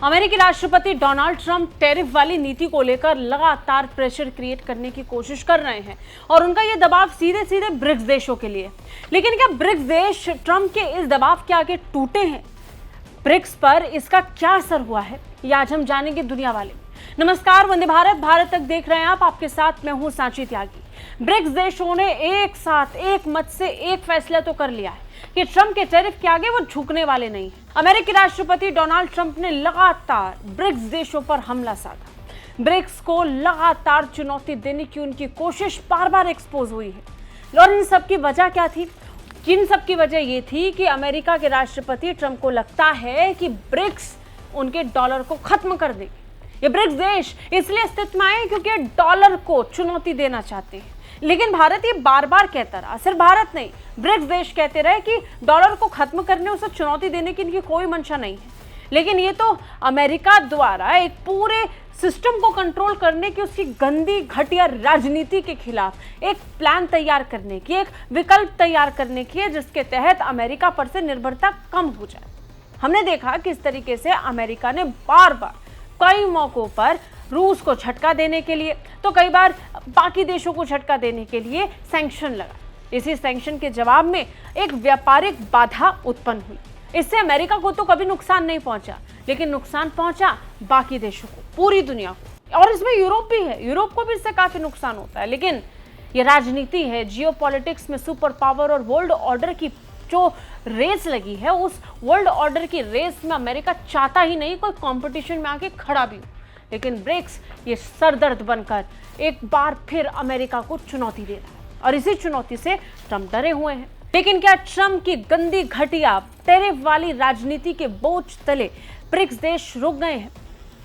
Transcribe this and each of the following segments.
अमेरिकी राष्ट्रपति Donald Trump tariff वाली नीति को लेकर लगातार प्रेशर क्रिएट करने की कोशिश कर रहे हैं और उनका यह दबाव सीधे सीधे ब्रिक्स देशों के लिए। लेकिन क्या ब्रिक्स देश ट्रंप के इस दबाव के आगे टूटे हैं? ब्रिक्स पर इसका क्या असर हुआ है, ये आज हम जानेंगे दुनिया वाले। नमस्कार, वंदे भारत, भारत तक देख रहे हैं आप। आपके साथ मैं हूं सांची त्यागी। ब्रिक्स देशों ने एक साथ एक मत से एक फैसला तो कर लिया है कि ट्रंप के टैरिफ के आगे वो झुकने वाले नहीं हैं। अमेरिकी राष्ट्रपति डोनाल्ड ट्रंप ने लगातार ब्रिक्स देशों पर हमला साधा। ब्रिक्स को लगातार चुनौती देने की उनकी कोशिश बार बार एक्सपोज हुई है। और इन सब की वजह क्या थी? इन सब की वजह ये थी कि अमेरिका के राष्ट्रपति ट्रंप को लगता है कि ब्रिक्स उनके डॉलर को खत्म कर देगी। ये ब्रिक्स देश इसलिए अस्तित्व में आए क्योंकि डॉलर को चुनौती देना चाहते हैं। लेकिन भारत ये बार बार कहता रहा, सिर्फ भारत नहीं, ब्रिक्स देश कहते रहे कि डॉलर को खत्म करने, उसे चुनौती देने की इनकी कोई मंशा नहीं है। लेकिन ये तो अमेरिका द्वारा एक पूरे सिस्टम को कंट्रोल करने की, उसकी गंदी घटिया राजनीति के खिलाफ एक प्लान तैयार करने की, एक विकल्प तैयार करने की है जिसके तहत अमेरिका पर से निर्भरता कम हो जाए। हमने देखा किस तरीके से अमेरिका ने बार बार कई मौकों पर रूस को झटका देने के लिए, तो कई बार बाकी देशों को झटका देने के लिए सैंक्शन लगा। इसी सैंक्शन के जवाब में एक व्यापारिक बाधा उत्पन्न हुई। इससे अमेरिका को तो कभी नुकसान नहीं पहुंचा, लेकिन नुकसान पहुंचा बाकी देशों को, पूरी दुनिया को। और इसमें यूरोप भी है, यूरोप को भी इससे काफी नुकसान होता है। लेकिन ये राजनीति है, जियोपॉलिटिक्स में सुपर पावर और वर्ल्ड ऑर्डर की जो रेस लगी है, उस वर्ल्ड ऑर्डर की रेस में अमेरिका चाहता ही नहीं कोई कंपटीशन में आके खड़ा भी हो। लेकिन ब्रिक्स ये सरदर्द बनकर एक बार फिर अमेरिका को चुनौती दे रहा है और इसी चुनौती से ट्रंप डरे हुए हैं। लेकिन क्या ट्रंप की गंदी घटिया टैरिफ वाली राजनीति के बोझ तले ब्रिक्स देश रुक गए हैं?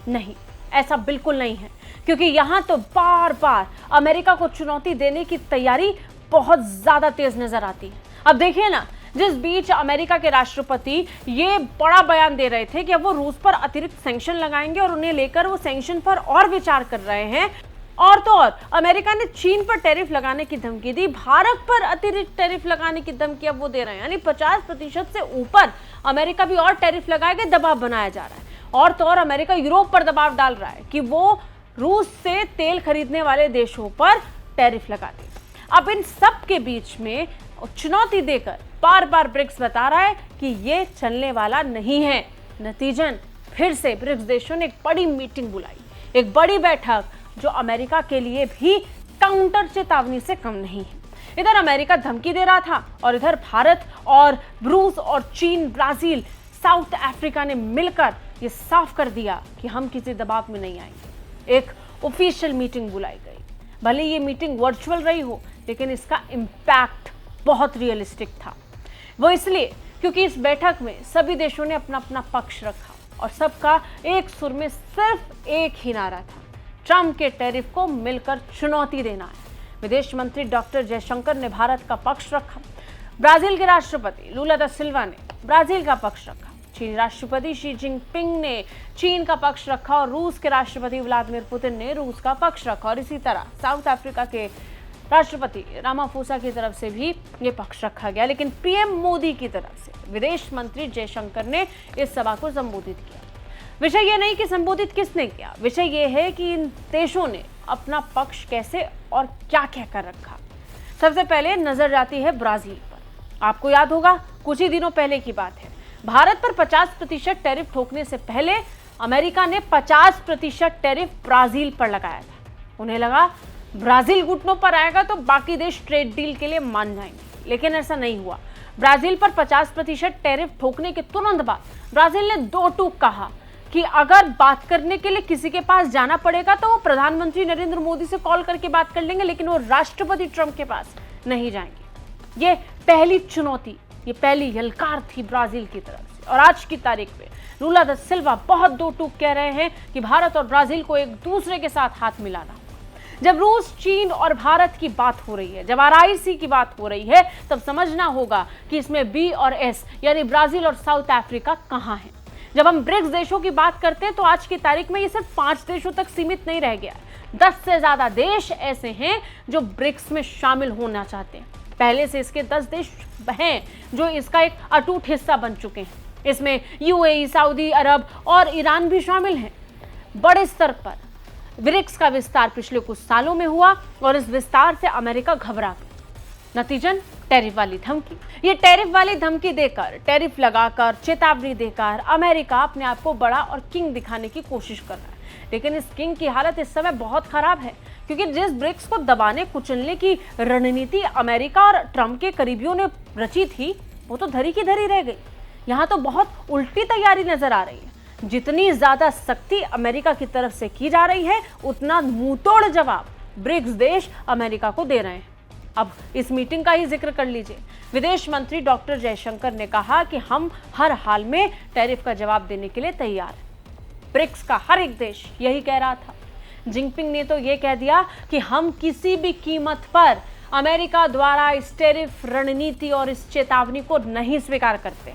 नहीं, ऐसा बिल्कुल नहीं है, क्योंकि यहां तो बार बार अमेरिका को चुनौती देने की तैयारी बहुत ज्यादा तेज नजर आती है। अब देखिए ना, जिस बीच अमेरिका के राष्ट्रपति ये बड़ा बयान दे रहे थे कि अब वो रूस पर अतिरिक्त सैंक्शन लगाएंगे और उन्हें लेकर वो सैंक्शन पर और विचार कर रहे हैं, और तो और अमेरिका ने चीन पर टैरिफ लगाने की धमकी दी, भारत पर अतिरिक्त टैरिफ लगाने की धमकी अब वो दे रहे हैं। यानी 50% से ऊपर अमेरिका भी और टैरिफ लगाएगा, दबाव बनाया जा रहा है। और तो और अमेरिका यूरोप पर दबाव डाल रहा है कि वो रूस से तेल खरीदने वाले देशों पर टैरिफ लगा दे। अब इन सब के बीच में चुनौती देकर बार बार ब्रिक्स बता रहा है कि ये चलने वाला नहीं है। नतीजन फिर से ब्रिक्स देशों ने एक बड़ी मीटिंग बुलाई, एक बड़ी बैठक, जो अमेरिका के लिए भी काउंटर चेतावनी से कम नहीं है। इधर अमेरिका धमकी दे रहा था और इधर भारत और रूस और चीन, ब्राजील, साउथ अफ्रीका ने मिलकर ये साफ कर दिया कि हम किसी दबाव में नहीं आएंगे। एक ऑफिशियल मीटिंग बुलाई गई। भले ये मीटिंग वर्चुअल रही हो, लेकिन इसका इम्पैक्ट बहुत रियलिस्टिक था। वो इसलिए क्योंकि इस बैठक में सभी देशों ने अपना अपना पक्ष रखा और सबका एक सुर में सिर्फ एक ही नारा था, ट्रंप के टैरिफ को मिलकर चुनौती देना है। विदेश मंत्री डॉक्टर जयशंकर ने भारत का पक्ष रखा, ब्राजील के राष्ट्रपति लुला दा सिल्वा ने ब्राजील का पक्ष रखा, चीनी राष्ट्रपति शी जिनपिंग ने चीन का पक्ष रखा और रूस के राष्ट्रपति व्लादिमीर पुतिन ने रूस का पक्ष रखा। और इसी तरह साउथ अफ्रीका के राष्ट्रपति रामाफोसा की तरफ से भी ये पक्ष रखा गया। लेकिन पीएम मोदी की तरफ से विदेश मंत्री जयशंकर ने इस सभा को संबोधित किया। विषय ये नहीं कि संबोधित किसने किया, विषय ये है कि इन देशों ने अपना पक्ष कैसे और क्या क्या कर रखा। सबसे पहले नजर जाती है ब्राजील पर। आपको याद होगा, कुछ ही दिनों पहले की बात है, भारत पर 50% टैरिफ ठोकने से पहले अमेरिका ने 50% टैरिफ ब्राजील पर लगाया था। उन्हें लगा ब्राजील घुटनों पर आएगा तो बाकी देश ट्रेड डील के लिए मान जाएंगे, लेकिन ऐसा नहीं हुआ। ब्राजील पर 50% टैरिफ ठोकने के तुरंत बाद ब्राजील ने दो टूक कहा कि अगर बात करने के लिए किसी के पास जाना पड़ेगा तो वो प्रधानमंत्री नरेंद्र मोदी से कॉल करके बात कर लेंगे, लेकिन वो राष्ट्रपति ट्रंप के पास नहीं जाएंगे। ये पहली चुनौती, ये पहली यलकार थी ब्राजील की तरफ से। और आज की तारीख में लुला दा सिल्वा बहुत दो टूक कह रहे हैं कि भारत और ब्राजील को एक दूसरे के साथ हाथ मिलाना। जब रूस, चीन और भारत की बात हो रही है, जब आरआईसी की बात हो रही है, तब समझना होगा कि इसमें बी और एस यानी ब्राजील और साउथ अफ्रीका कहां है। जब हम ब्रिक्स देशों की बात करते हैं तो आज की तारीख में ये सिर्फ 5 देशों तक सीमित नहीं रह गया। 10 से ज्यादा देश ऐसे हैं जो ब्रिक्स में शामिल होना चाहते हैं। पहले से इसके 10 देश हैं जो इसका एक अटूट हिस्सा बन चुके हैं। इसमें यूएई, सऊदी अरब और ईरान भी शामिल हैं। बड़े स्तर पर ब्रिक्स का विस्तार पिछले कुछ सालों में हुआ और इस विस्तार से अमेरिका घबरा गया। नतीजन टैरिफ वाली धमकी। ये टैरिफ वाली धमकी देकर, टैरिफ लगाकर, चेतावनी देकर अमेरिका अपने आप को बड़ा और किंग दिखाने की कोशिश कर रहा है। लेकिन इस किंग की हालत इस समय बहुत खराब है, क्योंकि जिस ब्रिक्स को दबाने कुचलने की रणनीति अमेरिका और ट्रंप के करीबियों ने रची थी, वो तो धरी की धरी रह गई। यहाँ तो बहुत उल्टी तैयारी नजर आ रही है। जितनी ज्यादा सख्ती अमेरिका की तरफ से की जा रही है, उतना मुंहतोड़ जवाब ब्रिक्स देश अमेरिका को दे रहे हैं। अब इस मीटिंग का ही जिक्र कर लीजिए। विदेश मंत्री डॉक्टर जयशंकर ने कहा कि हम हर हाल में टैरिफ का जवाब देने के लिए तैयार हैं। ब्रिक्स का हर एक देश यही कह रहा था। जिनपिंग ने तो यह कह दिया कि हम किसी भी कीमत पर अमेरिका द्वारा इस टैरिफ रणनीति और इस चेतावनी को नहीं स्वीकार करते।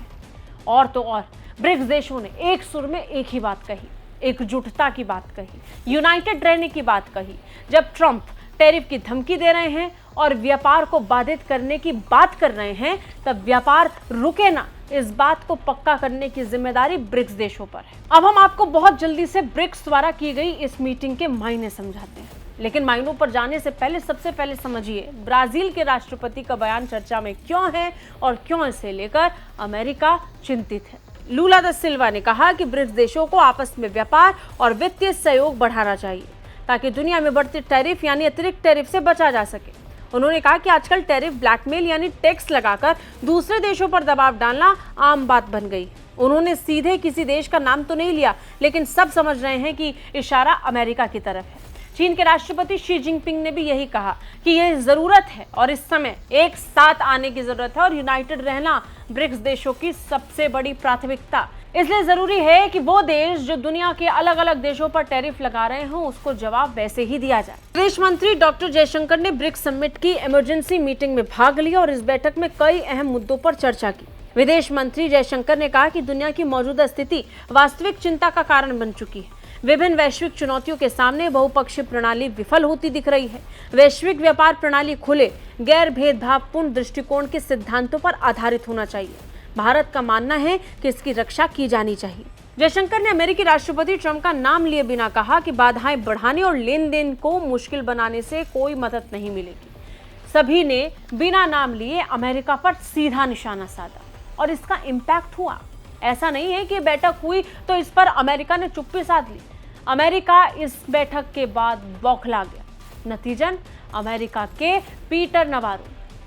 और तो और ब्रिक्स देशों ने एक सुर में एक ही बात कही, एकजुटता की बात कही, यूनाइटेड रहने की बात कही। जब ट्रंप टैरिफ की धमकी दे रहे हैं और व्यापार को बाधित करने की बात कर रहे हैं, तब व्यापार रुके ना, इस बात को पक्का करने की जिम्मेदारी ब्रिक्स देशों पर है। अब हम आपको बहुत जल्दी से ब्रिक्स द्वारा की गई इस मीटिंग के मायने समझाते हैं। लेकिन मायनों पर जाने से पहले सबसे पहले समझिए ब्राजील के राष्ट्रपति का बयान चर्चा में क्यों है और क्यों इसे लेकर अमेरिका चिंतित है। लूला दा सिल्वा ने कहा कि ब्रिक्स देशों को आपस में व्यापार और वित्तीय सहयोग बढ़ाना चाहिए, ताकि दुनिया में बढ़ती टैरिफ यानी अतिरिक्त टैरिफ से बचा जा सके। उन्होंने कहा कि आजकल टैरिफ ब्लैकमेल यानी टैक्स लगाकर दूसरे देशों पर दबाव डालना आम बात बन गई। उन्होंने सीधे किसी देश का नाम तो नहीं लिया, लेकिन सब समझ रहे हैं कि इशारा अमेरिका की तरफ है। चीन के राष्ट्रपति शी जिनपिंग ने भी यही कहा कि यह जरूरत है और इस समय एक साथ आने की जरूरत है और यूनाइटेड रहना ब्रिक्स देशों की सबसे बड़ी प्राथमिकता। इसलिए जरूरी है कि वो देश जो दुनिया के अलग अलग देशों पर टैरिफ लगा रहे हों, उसको जवाब वैसे ही दिया जाए। विदेश मंत्री डॉक्टर जयशंकर ने ब्रिक्स समिट की इमरजेंसी मीटिंग में भाग लिया और इस बैठक में कई अहम मुद्दों पर चर्चा की। विदेश मंत्री जयशंकर ने कहा कि दुनिया की मौजूदा स्थिति वास्तविक चिंता का कारण बन चुकी है। विभिन्न वैश्विक चुनौतियों के सामने बहुपक्षीय प्रणाली विफल होती दिख रही है। वैश्विक व्यापार प्रणाली खुले, गैर भेदभावपूर्ण दृष्टिकोण के सिद्धांतों पर आधारित होना चाहिए। भारत का मानना है कि इसकी रक्षा की जानी चाहिए। जयशंकर ने अमेरिकी राष्ट्रपति ट्रंप का नाम लिए बिना कहा कि बाधाएं बढ़ाने और लेन देन को मुश्किल बनाने से कोई मदद नहीं मिलेगी। सभी ने बिना नाम लिए अमेरिका पर सीधा निशाना साधा और इसका इम्पैक्ट हुआ। ऐसा नहीं है कि बैठक हुई तो इस पर अमेरिका ने चुप्पी साध ली। अमेरिका इस बैठक के बाद बौखला गया। नतीजन अमेरिका के पीटर नवारो,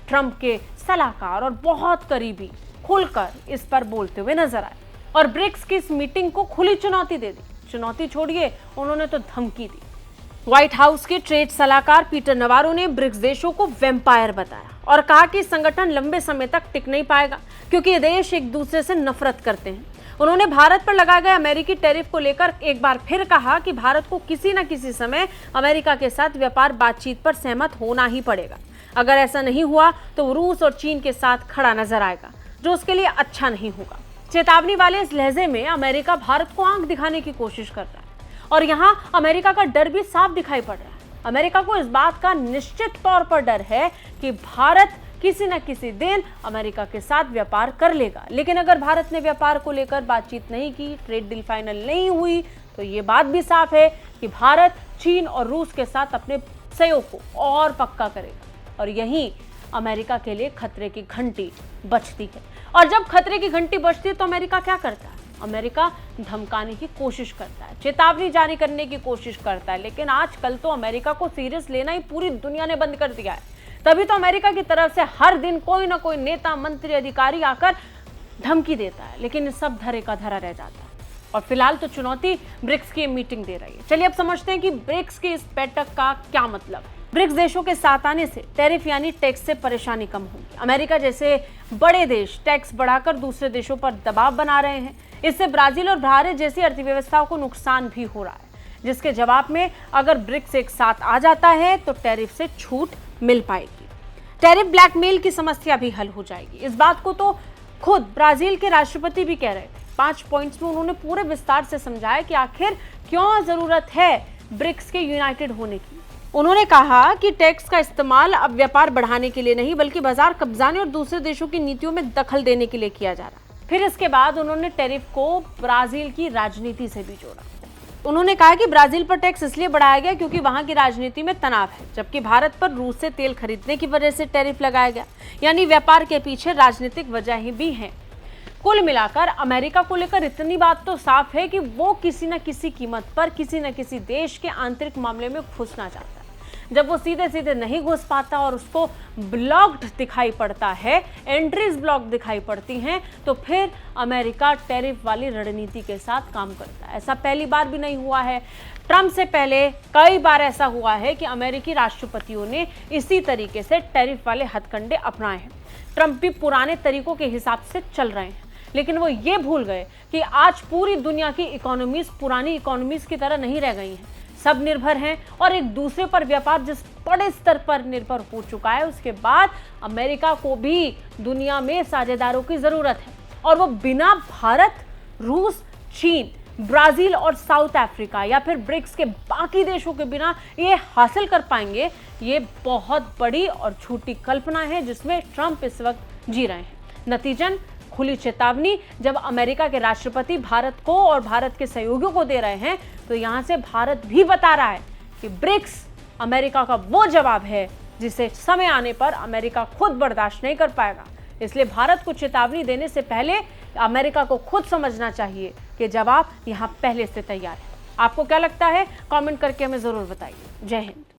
ट्रंप के सलाहकार और बहुत करीबी, खुलकर इस पर बोलते हुए नजर आए और ब्रिक्स की इस मीटिंग को खुली चुनौती दे दी। चुनौती छोड़िए, उन्होंने तो धमकी दी। व्हाइट हाउस के ट्रेड सलाहकार पीटर नवारो ने ब्रिक्स देशों को वैम्पायर बताया और कहा कि संगठन लंबे समय तक टिक नहीं पाएगा, क्योंकि ये देश एक दूसरे से नफरत करते हैं। उन्होंने भारत पर लगाए गए अमेरिकी टैरिफ को लेकर एक बार फिर कहा कि भारत को किसी न किसी समय अमेरिका के साथ व्यापार बातचीत पर सहमत होना ही पड़ेगा। अगर ऐसा नहीं हुआ तो वो रूस और चीन के साथ खड़ा नजर आएगा, जो उसके लिए अच्छा नहीं होगा। चेतावनी वाले इस लहजे में अमेरिका भारत को आंख दिखाने की कोशिश कर रहा है और यहाँ अमेरिका का डर भी साफ दिखाई पड़ रहा है। अमेरिका को इस बात का निश्चित तौर पर डर है कि भारत किसी न किसी दिन अमेरिका के साथ व्यापार कर लेगा। लेकिन अगर भारत ने व्यापार को लेकर बातचीत नहीं की, ट्रेड डील फाइनल नहीं हुई, तो ये बात भी साफ है कि भारत चीन और रूस के साथ अपने सहयोग को और पक्का करेगा और यही अमेरिका के लिए खतरे की घंटी बजती है। और जब खतरे की घंटी बजती है तो अमेरिका क्या करता है? अमेरिका धमकाने की कोशिश करता है, चेतावनी जारी करने की कोशिश करता है। लेकिन आजकल तो अमेरिका को सीरियस लेना ही पूरी दुनिया ने बंद कर दिया है। तभी तो अमेरिका की तरफ से हर दिन कोई ना कोई नेता, मंत्री, अधिकारी आकर धमकी देता है, लेकिन सब धरे का धरा रह जाता है। और फिलहाल तो चुनौती ब्रिक्स की मीटिंग दे रही है। चलिए अब समझते हैं कि ब्रिक्स की इस बैठक का क्या मतलब है। ब्रिक्स देशों के साथ आने से टैरिफ यानी टैक्स से परेशानी कम होगी। अमेरिका जैसे बड़े देश टैक्स बढ़ाकर दूसरे देशों पर दबाव बना रहे हैं। इससे ब्राजील और भारत जैसी अर्थव्यवस्थाओं को नुकसान भी हो रहा है, जिसके जवाब में अगर ब्रिक्स एक साथ आ जाता है तो टैरिफ से छूट मिल पाएगी। टैरिफ ब्लैकमेल की समस्या भी हल हो जाएगी। इस बात को तो खुद ब्राजील के राष्ट्रपति भी कह रहे थे। 5 पॉइंट्स में उन्होंने पूरे विस्तार से समझाया कि आखिर क्यों जरूरत है ब्रिक्स के यूनाइटेड होने की। उन्होंने कहा कि टैक्स का इस्तेमाल अब व्यापार बढ़ाने के लिए नहीं, बल्कि बाजार कब्जाने और दूसरे देशों की नीतियों में दखल देने के लिए किया जा रहा है। फिर इसके बाद उन्होंने टैरिफ को ब्राजील की राजनीति से भी जोड़ा। उन्होंने कहा कि ब्राजील पर टैक्स इसलिए बढ़ाया गया क्योंकि वहां की राजनीति में तनाव है, जबकि भारत पर रूस से तेल खरीदने की वजह से टैरिफ लगाया गया। यानी व्यापार के पीछे राजनीतिक वजह ही भी है। कुल मिलाकर अमेरिका को लेकर इतनी बात तो साफ है कि वो किसी न किसी कीमत पर किसी न किसी देश के आंतरिक मामले में घुसना चाहता है। जब वो सीधे सीधे नहीं घुस पाता और उसको ब्लॉक्ड दिखाई पड़ता है, एंट्रीज ब्लॉक दिखाई पड़ती हैं, तो फिर अमेरिका टैरिफ वाली रणनीति के साथ काम करता है। ऐसा पहली बार भी नहीं हुआ है। ट्रंप से पहले कई बार ऐसा हुआ है कि अमेरिकी राष्ट्रपतियों ने इसी तरीके से टैरिफ वाले हथकंडे अपनाए हैं। ट्रंप भी पुराने तरीकों के हिसाब से चल रहे हैं, लेकिन वो ये भूल गए कि आज पूरी दुनिया की इकोनॉमीज पुरानी इकोनॉमीज की तरह नहीं रह गई हैं। सब निर्भर हैं और एक दूसरे पर व्यापार जिस बड़े स्तर पर निर्भर हो चुका है, उसके बाद अमेरिका को भी दुनिया में साझेदारों की जरूरत है, और वो बिना भारत, रूस, चीन, ब्राजील और साउथ अफ्रीका या फिर ब्रिक्स के बाकी देशों के बिना ये हासिल कर पाएंगे। ये बहुत बड़ी और झूठी कल्पना है जिसमें ट्रंप इस वक्त जी रहे हैं। नतीजन खुली चेतावनी जब अमेरिका के राष्ट्रपति भारत को और भारत के सहयोगियों को दे रहे हैं, तो यहां से भारत भी बता रहा है कि ब्रिक्स अमेरिका का वो जवाब है जिसे समय आने पर अमेरिका खुद बर्दाश्त नहीं कर पाएगा। इसलिए भारत को चेतावनी देने से पहले अमेरिका को खुद समझना चाहिए कि जवाब यहां पहले से तैयार है। आपको क्या लगता है? कमेंट करके हमें जरूर बताइए। जय हिंद।